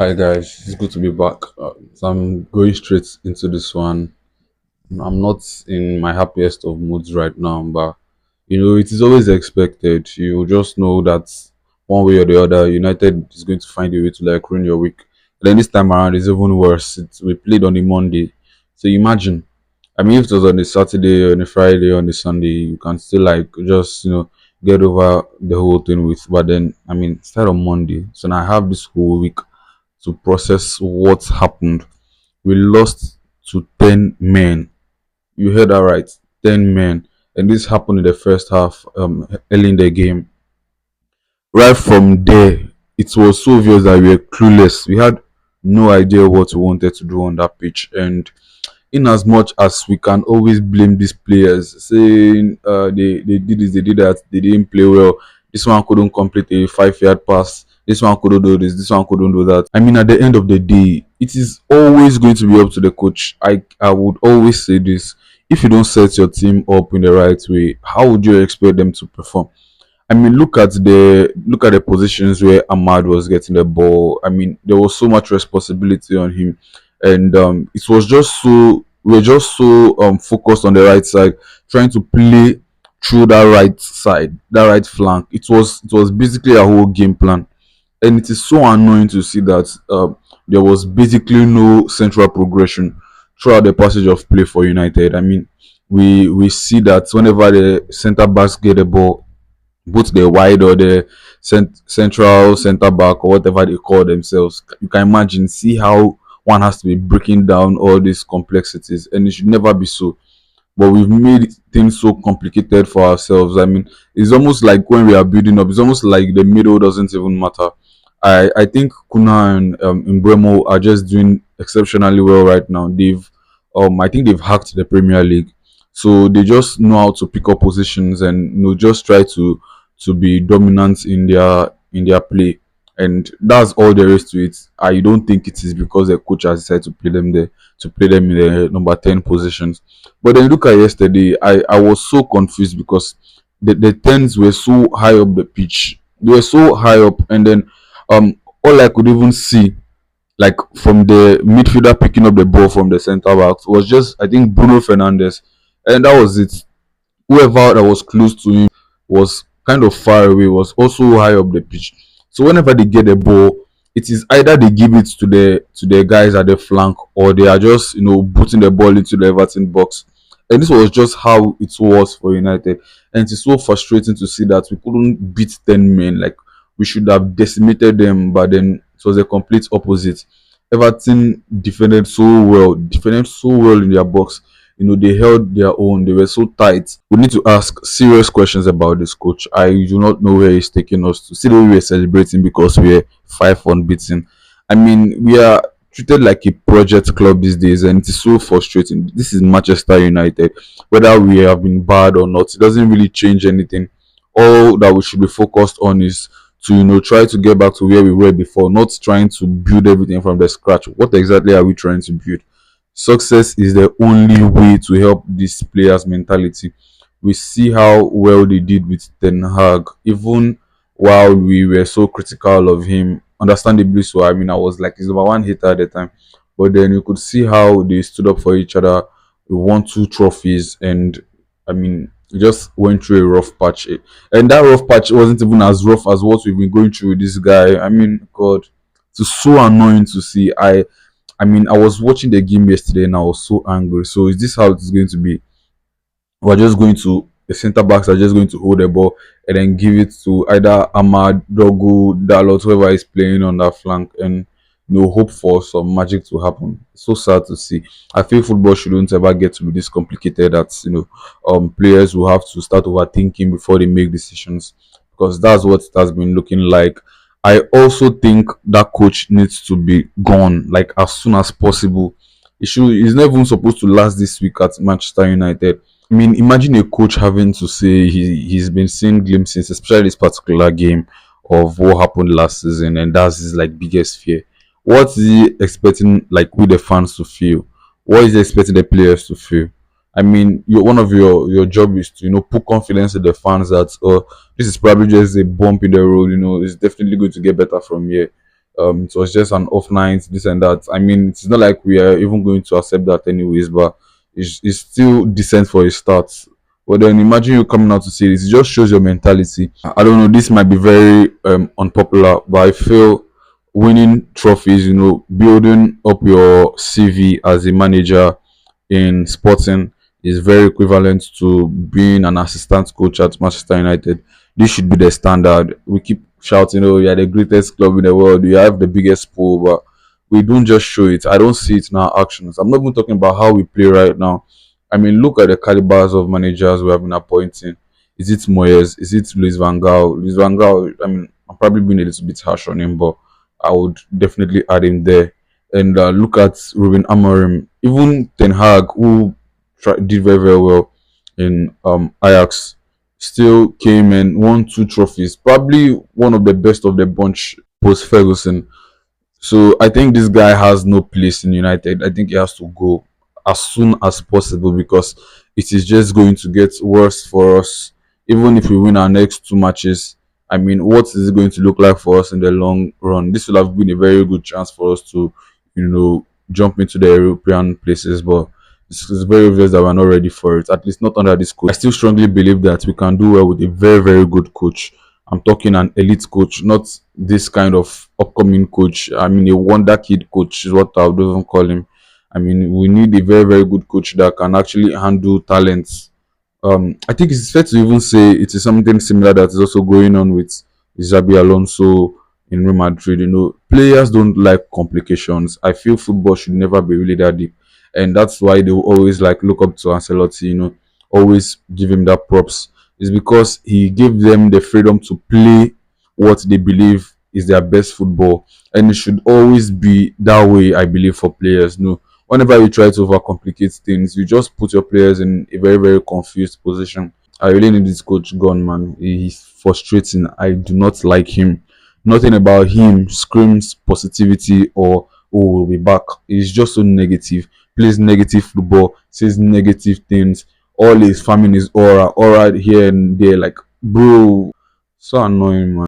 Hi guys, it's good to be back. So I'm going straight into this one. I'm not in my happiest of moods right now, but it is always expected. You just know that one way or the other, United is going to find a way to like ruin your week. And then this time around, it's even worse. We played on a Monday, so imagine. I mean, if it was on a Saturday, on a Friday, on a Sunday, you can still like just get over the whole thing with. But then, I mean, start on Monday, so now I have this whole week to process what happened. We lost to 10 men. You heard that right, 10 men. And this happened in the first half, early in the game. Right from there, it was so obvious that we were clueless. We had no idea what we wanted to do on that pitch. And in as much as we can always blame these players, saying they did this, they did that, they didn't play well, this one couldn't complete a 5 yard pass, this one couldn't do this one couldn't do that. I mean, at the end of the day, it is always going to be up to the coach. I would always say this: if you don't set your team up in the right way, how would you expect them to perform? I mean, look at the positions where Ahmad was getting the ball. I mean, there was so much responsibility on him, and it was just so we were just so focused on the right side, trying to play through that right side, that right flank. It was basically a whole game plan, and it is so annoying to see that there was basically no central progression throughout the passage of play for United. I mean, we see that whenever the centre backs get the ball, both the wide or the central center back or whatever they call themselves, you can imagine, see how one has to be breaking down all these complexities, and it should never be so. But we've made things so complicated for ourselves. I mean, it's almost like when we are building up, it's almost like the middle doesn't even matter. I think Kuna and Mbremo are just doing exceptionally well right now. I think they've hacked the Premier League, so they just know how to pick up positions and just try to be dominant in their play, and that's all there is to it. I don't think it is because the coach has decided to play them in the number 10 positions. But then look at yesterday, I was so confused because the tens were so high up the pitch. They were so high up, and then all I could even see, like from the midfielder picking up the ball from the centre back, was just, I think, Bruno Fernandes, and that was it. Whoever that was close to him was kind of far away, was also high up the pitch. So whenever they get the ball, it is either they give it to the guys at the flank, or they are just putting the ball into the Everton box. And this was just how it was for United. And it's so frustrating to see that we couldn't beat 10 men. Like, we should have decimated them, but then it was a complete opposite. Everton defended so well in their box. They held their own. They were so tight. We need to ask serious questions about this coach. I do not know where he's taking us to. See the way we are celebrating because we're five unbeaten. I mean, we are treated like a project club these days, and it is so frustrating. This is Manchester United. Whether we have been bad or not, it doesn't really change anything. All that we should be focused on is to try to get back to where we were before, not trying to build everything from the scratch. What exactly are we trying to build? Success is the only way to help this players' mentality. We see how well they did with Ten Hag, even while we were so critical of him. Understandably so. I mean, I was like his number one hater at the time, but then you could see how they stood up for each other. We won two trophies, and I mean, we just went through a rough patch. And that rough patch wasn't even as rough as what we've been going through with this guy. I mean, God, it's so annoying to see. I mean, I was watching the game yesterday and I was so angry. So is this how it's going to be? We're just going to the centre backs are just going to hold the ball and then give it to either Ahmad, Dogu, Dalot, whoever is playing on that flank, and hope for some magic to happen. It's so sad to see. I feel football shouldn't ever get to be this complicated that players will have to start overthinking before they make decisions, because that's what it has been looking like. I also think that coach needs to be gone like as soon as possible. He's not even supposed to last this week at Manchester United. I mean, imagine a coach having to say he's been seeing glimpses, especially this particular game, of what happened last season, and that's his like biggest fear. What is he expecting, like, with the fans to feel? What is he expecting the players to feel? I mean, one of your job is to put confidence in the fans that this is probably just a bump in the road. It's definitely going to get better from here. It was just an off night, this and that. I mean, it's not like we are even going to accept that anyways, but it's still decent for a start. But then imagine you coming out to say this. It just shows your mentality. I don't know. This might be very unpopular, but I feel winning trophies, building up your CV as a manager in sporting is very equivalent to being an assistant coach at Manchester United. This should be the standard. We keep shouting, "Oh, you're the greatest club in the world. You have the biggest pool," but we don't just show it. I don't see it in our actions. I'm not even talking about how we play right now. I mean, look at the calibers of managers we have been appointing. Is it Moyes? Is it Luis Van Gaal? Luis Van Gaal, I mean, I'm probably being a little bit harsh on him, but I would definitely add him there. And look at Ruben Amorim, even Ten Hag, who did very, very well in Ajax, still came and won two trophies. Probably one of the best of the bunch post Ferguson. So I think this guy has no place in United. I think he has to go as soon as possible because it is just going to get worse for us. Even if we win our next two matches, I mean, what is it going to look like for us in the long run? This will have been a very good chance for us to, jump into the European places, but it's very obvious that we're not ready for it. At least not under this coach. I still strongly believe that we can do well with a very, very good coach. I'm talking an elite coach, not this kind of upcoming coach. I mean, a wonder kid coach is what I would even call him. I mean, we need a very, very good coach that can actually handle talents. I think it's fair to even say it is something similar that is also going on with Xabi Alonso in Real Madrid. Players don't like complications. I feel football should never be really that deep, and that's why they will always like look up to Ancelotti. Always give him that props. It's because he gave them the freedom to play what they believe is their best football, and it should always be that way. I believe for players. No, whenever you try to overcomplicate things, you just put your players in a very, very confused position. I really need this coach gone, man. He's frustrating. I do not like him. Nothing about him screams positivity or oh we'll be back. He's just so negative. Plays negative football, says negative things. All is farming his aura here and there. Like, bro, so annoying, man.